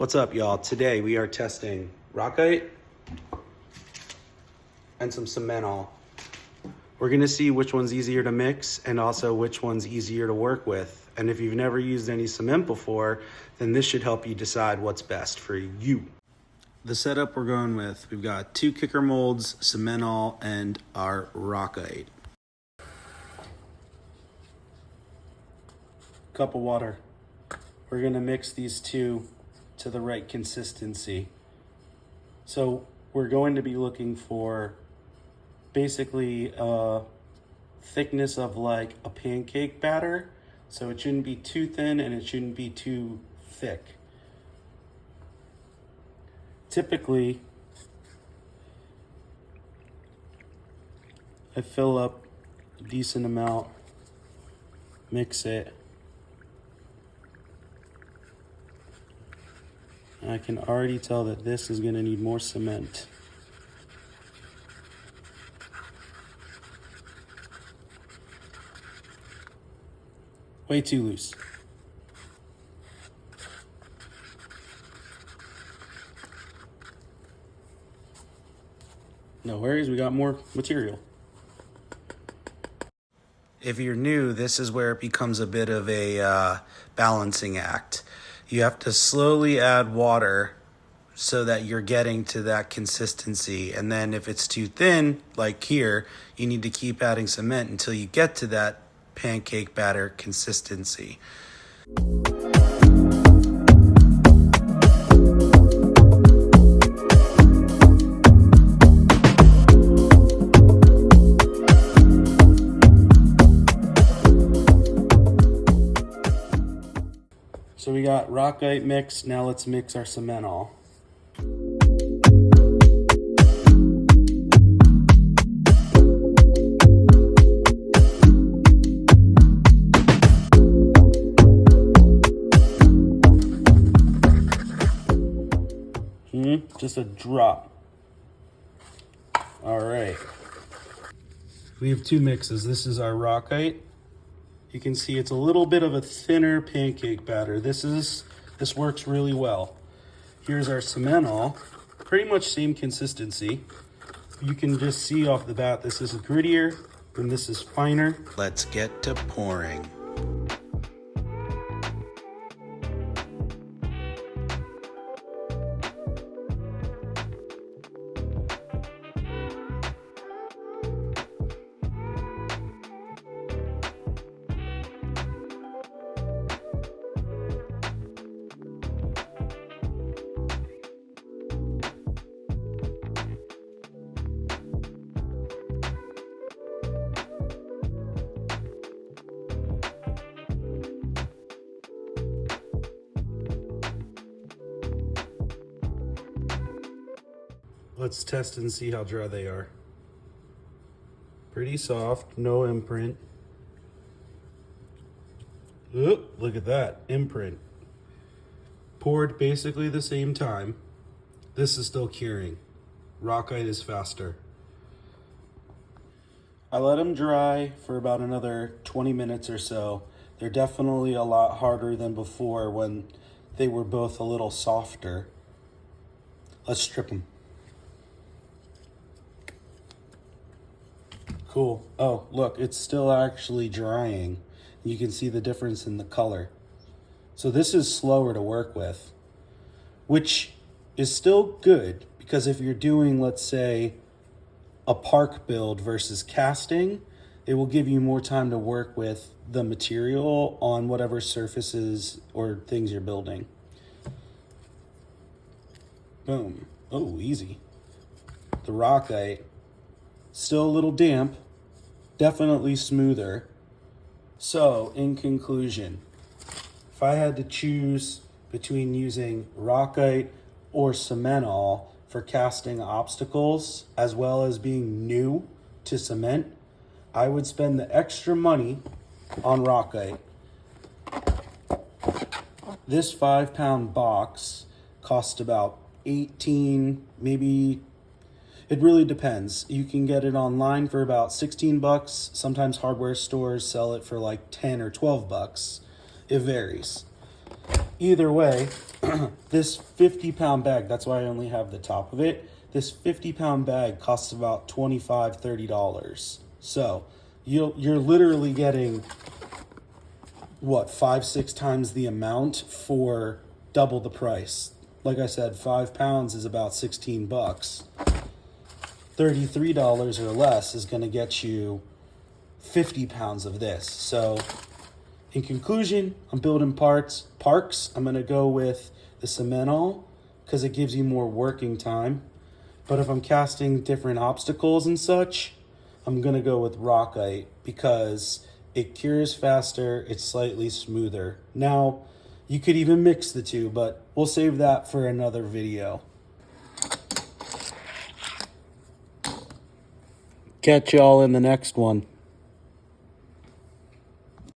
What's up, y'all? Today we are testing rockite and some cementall. We're gonna see which one's easier to mix and also which one's easier to work with. And if you've never used any cement before, then this should help you decide what's best for you. The setup we're going with, we've got 2 kicker molds, cementall, and our rockite. Cup of water. We're gonna mix these two to the right consistency. So we're going to be looking for basically a thickness of like a pancake batter. So it shouldn't be too thin and it shouldn't be too thick. Typically, I fill up a decent amount, mix it. I can already tell that this is going to need more cement. Way too loose. No worries, we got more material. If you're new, this is where it becomes a bit of a balancing act. You have to slowly add water so that you're getting to that consistency. And then if it's too thin, like here, you need to keep adding cement until you get to that pancake batter consistency. So we got rockite mixed, now let's mix our cementall. Just a drop. All right. We have 2 mixes. This is our rockite. You can see it's a little bit of a thinner pancake batter. This works really well. Here's our cementall, pretty much same consistency. You can just see off the bat, this is grittier and this is finer. Let's get to pouring. Let's test and see how dry they are. Pretty soft, no imprint. Oop, look at that, imprint. Poured basically the same time. This is still curing. Rockite is faster. I let them dry for about another 20 minutes or so. They're definitely a lot harder than before when they were both a little softer. Let's strip them. Cool. Oh, look, it's still actually drying. You can see the difference in the color. So this is slower to work with, which is still good because if you're doing, let's say, a park build versus casting, it will give you more time to work with the material on whatever surfaces or things you're building. Boom. Oh, easy. The rockite. Still a little damp, definitely smoother. So, in conclusion, if I had to choose between using rockite or cementall for casting obstacles, as well as being new to cement, I would spend the extra money on rockite. This 5-pound box cost about 18, maybe. It really depends. You can get it online for about 16 bucks. Sometimes hardware stores sell it for like 10 or 12 bucks. It varies. Either way, this 50-pound bag, that's why I only have the top of it. This 50-pound bag costs about $25, $30. So you're literally getting, what, 5-6 times the amount for double the price. Like I said, 5 pounds is about 16 bucks. $33 or less is going to get you 50 pounds of this. So in conclusion, I'm building parks. I'm going to go with the cementall because it gives you more working time. But if I'm casting different obstacles and such, I'm going to go with rockite because it cures faster, it's slightly smoother. Now, you could even mix the two, but we'll save that for another video. Catch y'all in the next one.